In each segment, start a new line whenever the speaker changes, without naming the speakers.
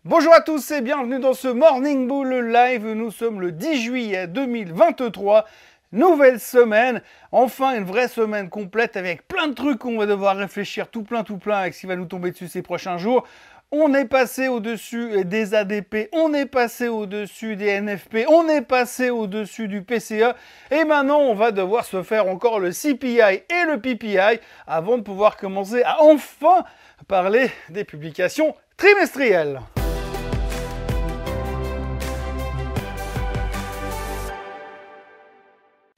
Bonjour à tous et bienvenue dans ce Morning Bull Live. Nous sommes le 10 juillet 2023. Nouvelle semaine, enfin une vraie semaine complète avec plein de trucs qu'on va devoir réfléchir tout plein avec ce qui va nous tomber dessus ces prochains jours. On est passé au-dessus des ADP, on est passé au-dessus des NFP, on est passé au-dessus du PCE et maintenant on va devoir se faire encore le CPI et le PPI avant de pouvoir commencer à enfin parler des publications trimestrielles.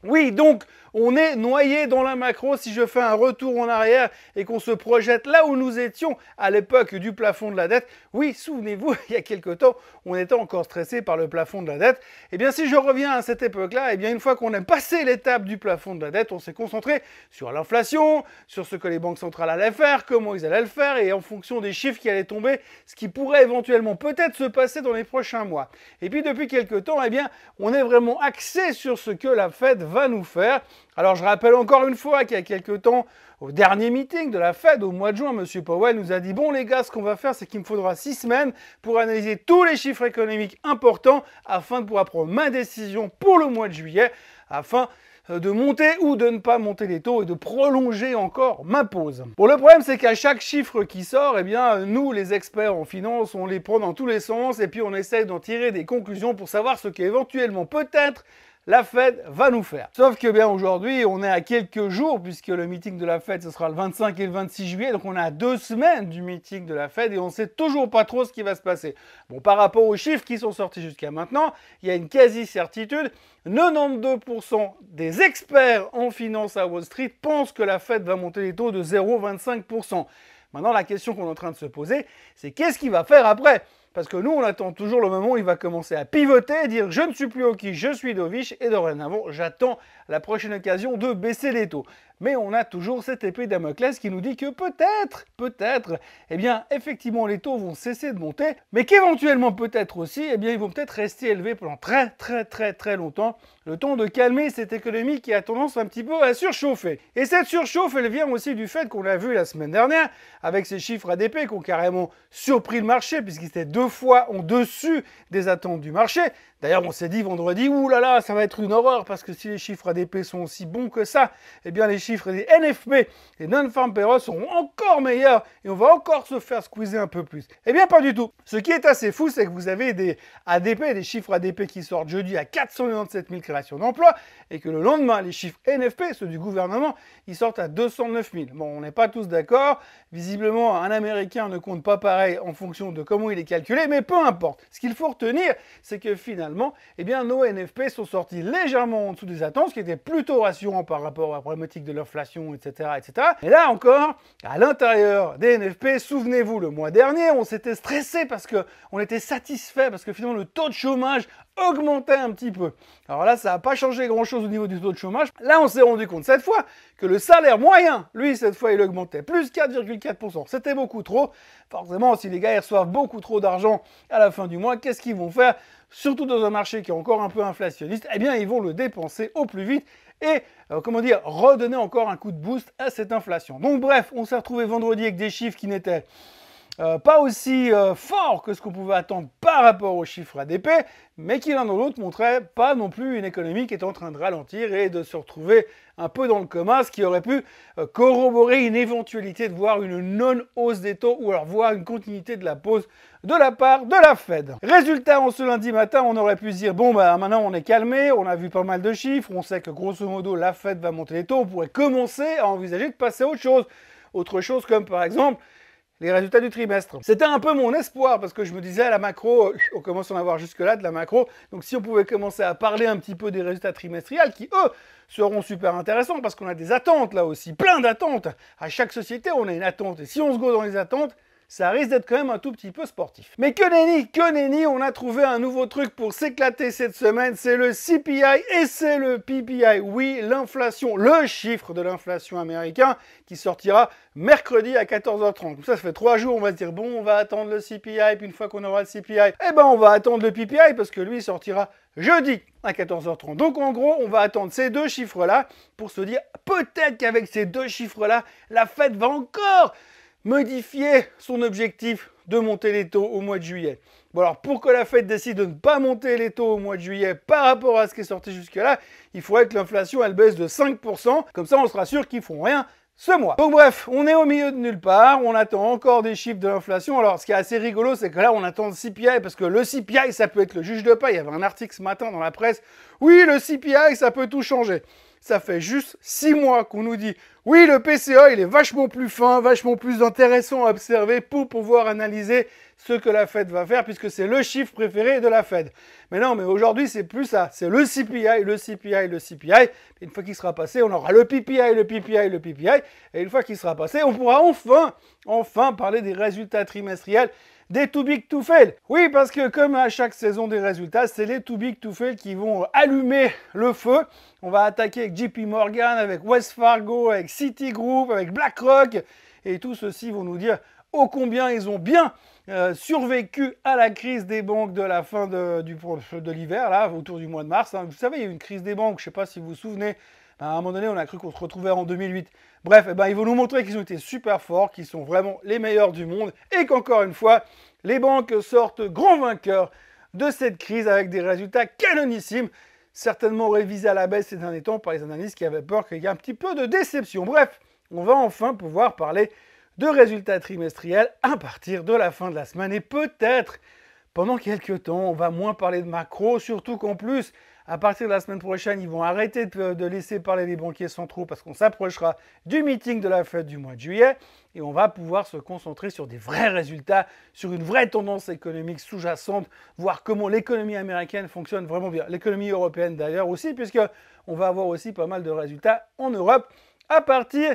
Oui, donc on est noyé dans la macro. Si je fais un retour en arrière et qu'on se projette là où nous étions à l'époque du plafond de la dette, oui, souvenez-vous, il y a quelque temps, on était encore stressé par le plafond de la dette. Eh bien, si je reviens à cette époque-là, eh bien, une fois qu'on a passé l'étape du plafond de la dette, on s'est concentré sur l'inflation, sur ce que les banques centrales allaient faire, comment ils allaient le faire, et en fonction des chiffres qui allaient tomber, ce qui pourrait éventuellement peut-être se passer dans les prochains mois. Et puis, depuis quelque temps, eh bien, on est vraiment axé sur ce que la Fed va nous faire. Alors je rappelle encore une fois qu'il y a quelques temps, au dernier meeting de la Fed au mois de juin, M. Powell nous a dit « Bon les gars, ce qu'on va faire, c'est qu'il me faudra 6 semaines pour analyser tous les chiffres économiques importants afin de pouvoir prendre ma décision pour le mois de juillet, afin de monter ou de ne pas monter les taux et de prolonger encore ma pause. » Bon, le problème, c'est qu'à chaque chiffre qui sort, eh bien, nous, les experts en finance, on les prend dans tous les sens et puis on essaye d'en tirer des conclusions pour savoir ce qu'éventuellement peut-être la Fed va nous faire. Sauf que bien aujourd'hui, on est à quelques jours puisque le meeting de la Fed, ce sera le 25 et le 26 juillet. Donc on est à 2 semaines du meeting de la Fed et on ne sait toujours pas trop ce qui va se passer. Bon, par rapport aux chiffres qui sont sortis jusqu'à maintenant, il y a une quasi-certitude. 92% des experts en finance à Wall Street pensent que la Fed va monter les taux de 0,25%. Maintenant, la question qu'on est en train de se poser, c'est qu'est-ce qu'il va faire après ? Parce que nous, on attend toujours le moment où il va commencer à pivoter et dire « je ne suis plus Hawkish, je suis dovish » et dorénavant, j'attends la prochaine occasion de baisser les taux. Mais on a toujours cette épée Damoclès qui nous dit que peut-être, eh bien, effectivement, les taux vont cesser de monter, mais qu'éventuellement, peut-être aussi, eh bien, ils vont peut-être rester élevés pendant très longtemps, le temps de calmer cette économie qui a tendance un petit peu à surchauffer. Et cette surchauffe, elle vient aussi du fait qu'on l'a vu la semaine dernière, avec ces chiffres ADP qui ont carrément surpris le marché, puisqu'ils étaient 2 fois en dessus des attentes du marché. D'ailleurs, on s'est dit vendredi, ouh là là, ça va être une horreur, parce que si les chiffres ADP sont aussi bons que ça, eh bien les chiffres des NFP, les non-farm payrolls, seront encore meilleurs, et on va encore se faire squeezer un peu plus. Eh bien, pas du tout. Ce qui est assez fou, c'est que vous avez des ADP, des chiffres ADP qui sortent jeudi à 497 000 créations d'emplois, et que le lendemain, les chiffres NFP, ceux du gouvernement, ils sortent à 209 000. Bon, on n'est pas tous d'accord. Visiblement, un Américain ne compte pas pareil en fonction de comment il est calculé, mais peu importe. Ce qu'il faut retenir, c'est que finalement, eh bien, nos NFP sont sortis légèrement en dessous des attentes, ce qui était plutôt rassurant par rapport à la problématique de l'inflation, etc., etc. Et là encore, à l'intérieur des NFP, souvenez-vous, le mois dernier, on s'était stressé parce qu'on était satisfait, parce que finalement, le taux de chômage augmentait un petit peu. Alors là, ça n'a pas changé grand-chose au niveau du taux de chômage. Là, on s'est rendu compte cette fois que le salaire moyen, lui, cette fois, il augmentait plus 4,4%. C'était beaucoup trop. Forcément, si les gars ils reçoivent beaucoup trop d'argent à la fin du mois, qu'est-ce qu'ils vont faire ? Surtout dans un marché qui est encore un peu inflationniste, eh bien, ils vont le dépenser au plus vite et, redonner encore un coup de boost à cette inflation. Donc bref, on s'est retrouvé vendredi avec des chiffres qui n'étaient pas aussi fort que ce qu'on pouvait attendre par rapport aux chiffres ADP, mais qui l'un dans l'autre montrait pas non plus une économie qui est en train de ralentir et de se retrouver un peu dans le coma, ce qui aurait pu corroborer une éventualité de voir une non-hausse des taux ou alors voir une continuité de la pause de la part de la Fed. Résultat, en ce lundi matin, on aurait pu se dire, bon, bah maintenant on est calmé, on a vu pas mal de chiffres, on sait que grosso modo la Fed va monter les taux, on pourrait commencer à envisager de passer à autre chose. Autre chose comme par exemple les résultats du trimestre. C'était un peu mon espoir parce que je me disais à la macro, on commence à en avoir jusque-là de la macro, donc si on pouvait commencer à parler un petit peu des résultats trimestriels qui, eux, seront super intéressants parce qu'on a des attentes là aussi, plein d'attentes. À chaque société, on a une attente et si on se go dans les attentes, ça risque d'être quand même un tout petit peu sportif. Mais que nenni, on a trouvé un nouveau truc pour s'éclater cette semaine, c'est le CPI et c'est le PPI. Oui, l'inflation, le chiffre de l'inflation américain qui sortira mercredi à 14h30. Donc ça fait 3 jours, on va se dire, bon, on va attendre le CPI, puis une fois qu'on aura le CPI, eh ben on va attendre le PPI parce que lui, il sortira jeudi à 14h30. Donc en gros, on va attendre ces 2 chiffres-là pour se dire, peut-être qu'avec ces 2 chiffres-là, la Fed va encore modifier son objectif de monter les taux au mois de juillet. Bon alors, pour que la Fed décide de ne pas monter les taux au mois de juillet par rapport à ce qui est sorti jusque-là, il faudrait que l'inflation, elle baisse de 5%. Comme ça, on sera sûr qu'ils feront rien ce mois. Donc bref, on est au milieu de nulle part, on attend encore des chiffres de l'inflation. Alors ce qui est assez rigolo, c'est que là on attend le CPI, parce que le CPI ça peut être le juge de paix. Il y avait un article ce matin dans la presse, oui le CPI ça peut tout changer. Ça fait juste 6 mois qu'on nous dit, oui le PCE il est vachement plus fin, vachement plus intéressant à observer pour pouvoir analyser ce que la Fed va faire, puisque c'est le chiffre préféré de la Fed. Mais non, mais aujourd'hui, c'est plus ça. C'est le CPI, le CPI, le CPI. Et une fois qu'il sera passé, on aura le PPI, le PPI, le PPI. Et une fois qu'il sera passé, on pourra enfin parler des résultats trimestriels des too big to fail. Oui, parce que comme à chaque saison des résultats, c'est les too big to fail qui vont allumer le feu. On va attaquer avec JP Morgan, avec Wells Fargo, avec Citigroup, avec BlackRock. Et tous ceux-ci vont nous dire ô combien ils ont bien survécu à la crise des banques de la fin de l'hiver, là, autour du mois de mars. Hein. Vous savez, il y a eu une crise des banques, je ne sais pas si vous vous souvenez. À un moment donné, on a cru qu'on se retrouvait en 2008. Bref, ils vont nous montrer qu'ils ont été super forts, qu'ils sont vraiment les meilleurs du monde et qu'encore une fois, les banques sortent grands vainqueurs de cette crise avec des résultats canonissimes, certainement révisés à la baisse ces derniers temps par les analystes qui avaient peur qu'il y ait un petit peu de déception. Bref, on va enfin pouvoir parler de résultats trimestriels à partir de la fin de la semaine et peut-être pendant quelques temps, on va moins parler de macro, surtout qu'en plus, à partir de la semaine prochaine, ils vont arrêter de laisser parler les banquiers centraux parce qu'on s'approchera du meeting de la Fed du mois de juillet et on va pouvoir se concentrer sur des vrais résultats, sur une vraie tendance économique sous-jacente, voir comment l'économie américaine fonctionne vraiment bien. L'économie européenne d'ailleurs aussi, puisqu'on va avoir aussi pas mal de résultats en Europe à partir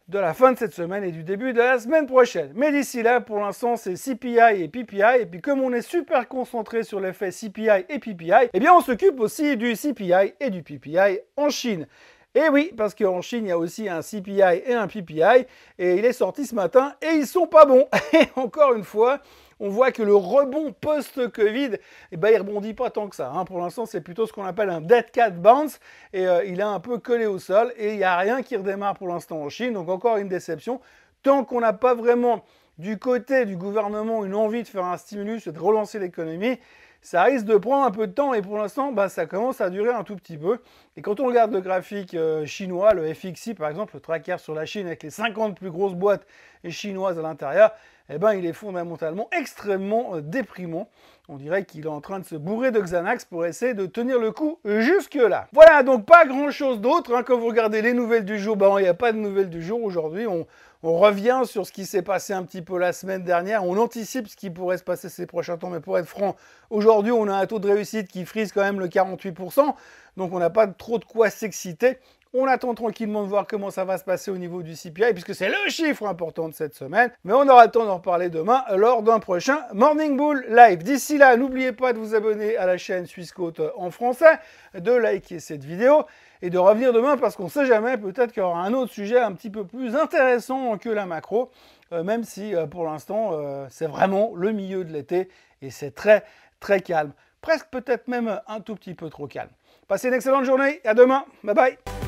de la fin de cette semaine et du début de la semaine prochaine. Mais d'ici là, pour l'instant, c'est CPI et PPI. Et puis comme on est super concentré sur l'effet CPI et PPI, eh bien on s'occupe aussi du CPI et du PPI en Chine. Et oui, parce qu'en Chine, il y a aussi un CPI et un PPI. Et il est sorti ce matin et ils sont pas bons. Et encore une fois, on voit que le rebond post-Covid, il rebondit pas tant que ça. Hein. Pour l'instant, c'est plutôt ce qu'on appelle un dead cat bounce. Et il est un peu collé au sol. Et il n'y a rien qui redémarre pour l'instant en Chine. Donc encore une déception. Tant qu'on n'a pas vraiment du côté du gouvernement une envie de faire un stimulus et de relancer l'économie, ça risque de prendre un peu de temps. Et pour l'instant, ça commence à durer un tout petit peu. Et quand on regarde le graphique chinois, le FXI par exemple, le tracker sur la Chine avec les 50 plus grosses boîtes chinoises à l'intérieur, il est fondamentalement extrêmement déprimant. On dirait qu'il est en train de se bourrer de Xanax pour essayer de tenir le coup jusque-là. Voilà, donc pas grand-chose d'autre. Hein. Quand vous regardez les nouvelles du jour, il n'y a pas de nouvelles du jour aujourd'hui. On revient sur ce qui s'est passé un petit peu la semaine dernière. On anticipe ce qui pourrait se passer ces prochains temps. Mais pour être franc, aujourd'hui, on a un taux de réussite qui frise quand même le 48%. Donc on n'a pas trop de quoi s'exciter. On attend tranquillement de voir comment ça va se passer au niveau du CPI, puisque c'est le chiffre important de cette semaine. Mais on aura le temps d'en reparler demain lors d'un prochain Morning Bull Live. D'ici là, n'oubliez pas de vous abonner à la chaîne Swissquote en français, de liker cette vidéo et de revenir demain parce qu'on ne sait jamais, peut-être qu'il y aura un autre sujet un petit peu plus intéressant que la macro, même si pour l'instant, c'est vraiment le milieu de l'été et c'est très, très calme. Presque peut-être même un tout petit peu trop calme. Passez une excellente journée et à demain. Bye bye.